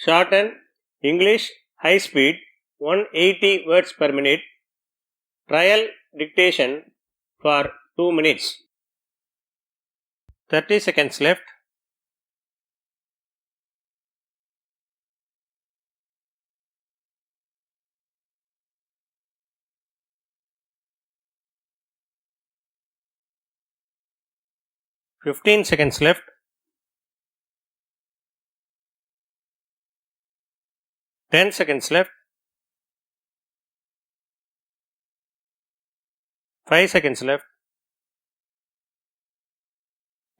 Shorthand English High Speed 180 words per minute. Trial dictation for 2 minutes. 30 seconds left. Fifteen seconds left. 10 seconds left. 5 seconds left.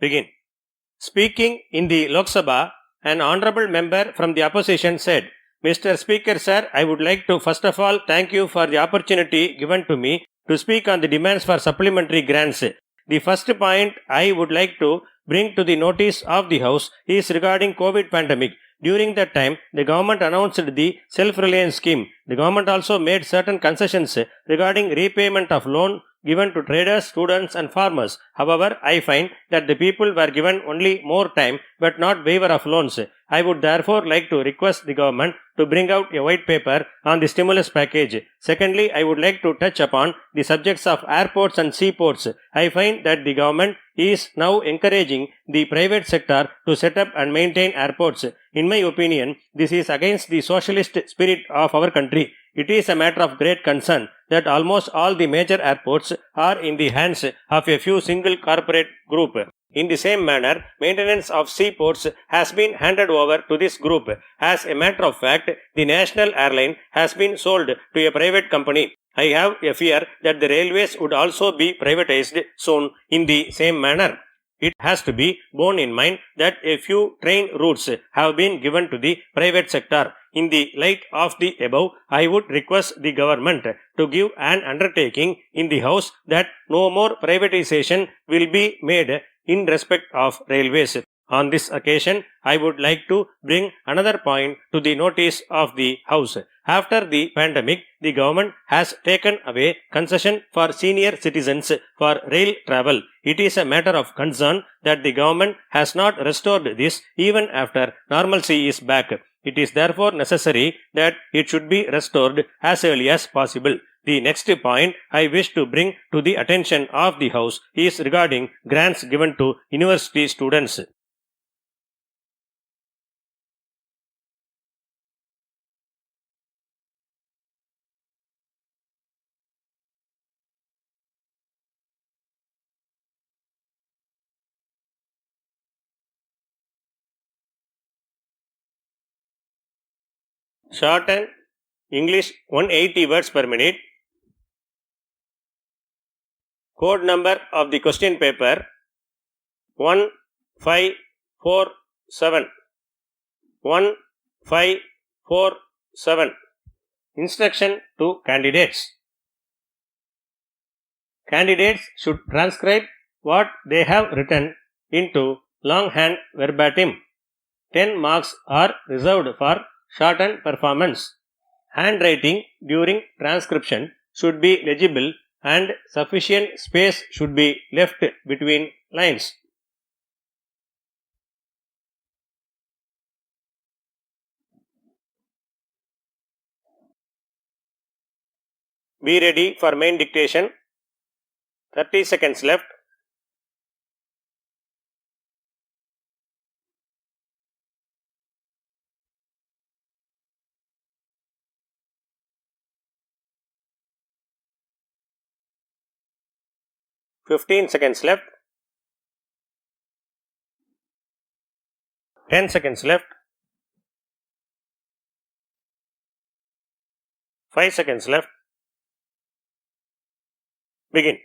Begin. Speaking in the Lok Sabha, an honorable member from the opposition said, Mr. Speaker, sir, I would like to first of all thank you for the opportunity given to me to speak on the demands for supplementary grants. The first point I would like to bring to the notice of the House is regarding COVID pandemic. During that time, the government announced the self-reliance scheme. The government also made certain concessions regarding repayment of loan given to traders, students and farmers. However, I find that the people were given only more time but not waiver of loans. I would therefore like to request the government to bring out a white paper on the stimulus package. Secondly, I would like to touch upon the subjects of airports and seaports. I find that the government is now encouraging the private sector to set up and maintain airports. In my opinion, this is against the socialist spirit of our country. It is a matter of great concern that almost all the major airports are in the hands of a few single corporate group. In the same manner, maintenance of seaports has been handed over to this group. As a matter of fact, the national airline has been sold to a private company. I have a fear that the railways would also be privatized soon in the same manner. It has to be borne in mind that a few train routes have been given to the private sector. In the light of the above, I would request the government to give an undertaking in the House that no more privatization will be made in respect of railways. On this occasion, I would like to bring another point to the notice of the House. After the pandemic, the government has taken away concession for senior citizens for rail travel. It is a matter of concern that the government has not restored this even after normalcy is back. It is therefore necessary that it should be restored as early as possible. The next point I wish to bring to the attention of the House is regarding grants given to university students. Shorthand English 180 words per minute. Code number of the question paper 1547. 1547. Instruction to candidates. Candidates should transcribe what they have written into longhand verbatim. 10 marks are reserved for shorthand performance. Handwriting during transcription should be legible and sufficient space should be left between lines. Be ready for main dictation. 30 seconds left. Fifteen seconds left. 10 seconds left. 5 seconds left. Begin.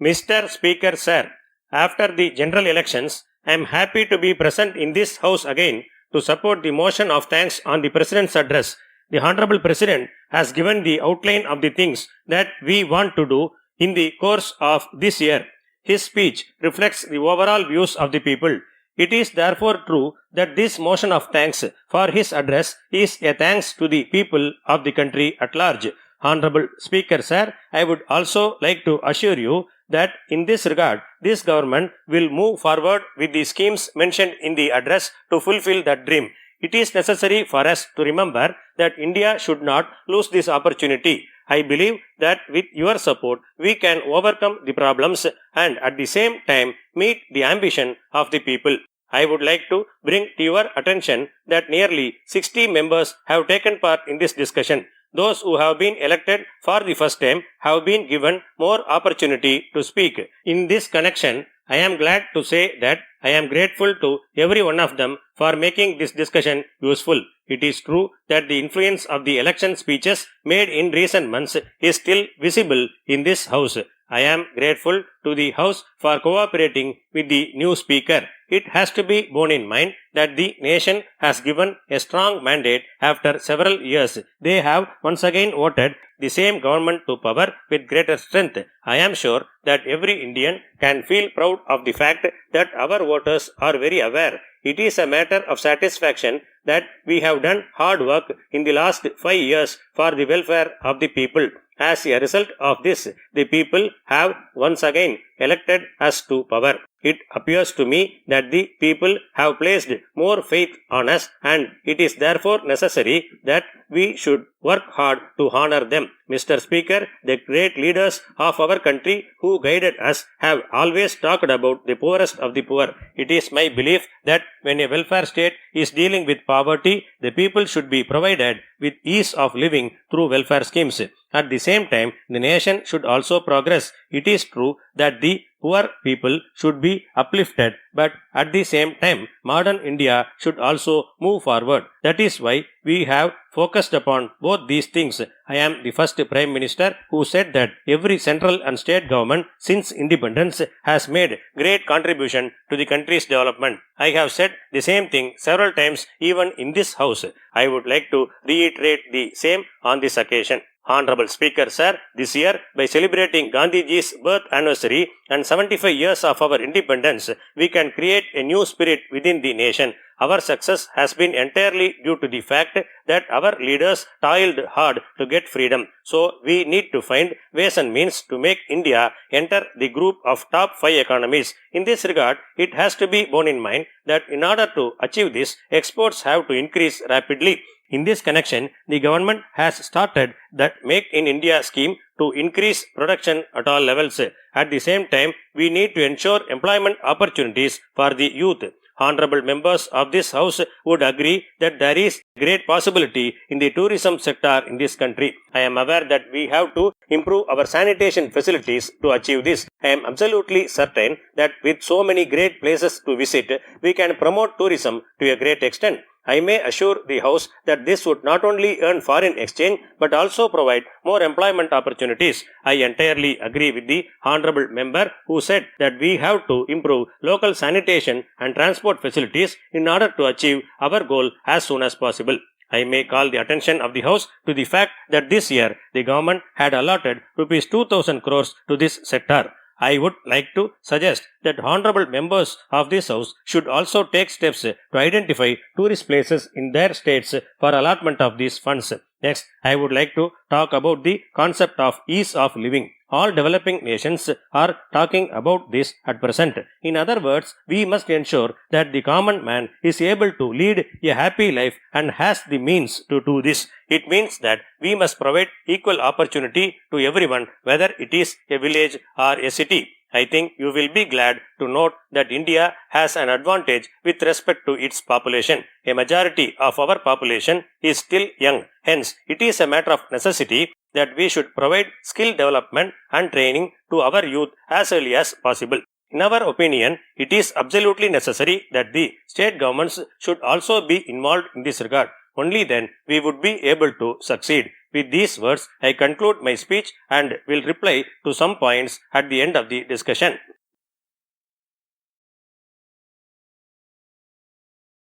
Mr. Speaker, sir, after the general elections, I am happy to be present in this House again to support the motion of thanks on the President's address. The Honorable President has given the outline of the things that we want to do in the course of this year. His speech reflects the overall views of the people. It is therefore true that this motion of thanks for his address is a thanks to the people of the country at large. Honorable Speaker, sir, I would also like to assure you that in this regard, this government will move forward with the schemes mentioned in the address to fulfill that dream. It is necessary for us to remember that India should not lose this opportunity. I believe that with your support, we can overcome the problems and at the same time meet the ambition of the people. I would like to bring to your attention that nearly 60 members have taken part in this discussion. Those who have been elected for the first time have been given more opportunity to speak. In this connection, I am glad to say that I am grateful to every one of them for making this discussion useful. It is true that the influence of the election speeches made in recent months is still visible in this House. I am grateful to the House for cooperating with the new speaker. It has to be borne in mind that the nation has given a strong mandate after several years. They have once again voted the same government to power with greater strength. I am sure that every Indian can feel proud of the fact that our voters are very aware. It is a matter of satisfaction that we have done hard work in the last 5 years for the welfare of the people. As a result of this, the people have once again elected us to power. It appears to me that the people have placed more faith on us and it is therefore necessary that we should work hard to honor them. Mr. Speaker, the great leaders of our country who guided us have always talked about the poorest of the poor. It is my belief that when a welfare state is dealing with poverty, the people should be provided with ease of living through welfare schemes. At the same time, the nation should also progress. It is true that the poor people should be uplifted, but at the same time, modern India should also move forward. That is why we have focused upon both these things. I am the first Prime Minister who said that every central and state government since independence has made great contribution to the country's development. I have said the same thing several times even in this House. I would like to reiterate the same on this occasion. Honorable Speaker Sir, this year by celebrating Gandhiji's birth anniversary and 75 years of our independence, we can create a new spirit within the nation. Our success has been entirely due to the fact that our leaders toiled hard to get freedom. So we need to find ways and means to make India enter the group of top 5 economies. In this regard, it has to be borne in mind that in order to achieve this, exports have to increase rapidly. In this connection, the government has started that Make in India scheme to increase production at all levels. At the same time, we need to ensure employment opportunities for the youth. Honorable members of this House would agree that there is great possibility in the tourism sector in this country. I am aware that we have to improve our sanitation facilities to achieve this. I am absolutely certain that with so many great places to visit, we can promote tourism to a great extent. I may assure the House that this would not only earn foreign exchange but also provide more employment opportunities. I entirely agree with the Honorable Member who said that we have to improve local sanitation and transport facilities in order to achieve our goal as soon as possible. I may call the attention of the House to the fact that this year the government had allotted Rs 2,000 crores to this sector. I would like to suggest that honorable members of this House should also take steps to identify tourist places in their states for allotment of these funds. Next, I would like to talk about the concept of ease of living. All developing nations are talking about this at present. In other words, we must ensure that the common man is able to lead a happy life and has the means to do this. It means that we must provide equal opportunity to everyone, whether it is a village or a city. I think you will be glad to note that India has an advantage with respect to its population. A majority of our population is still young. Hence, it is a matter of necessity that we should provide skill development and training to our youth as early as possible. In our opinion, it is absolutely necessary that the state governments should also be involved in this regard. Only then we would be able to succeed. With these words, I conclude my speech and will reply to some points at the end of the discussion.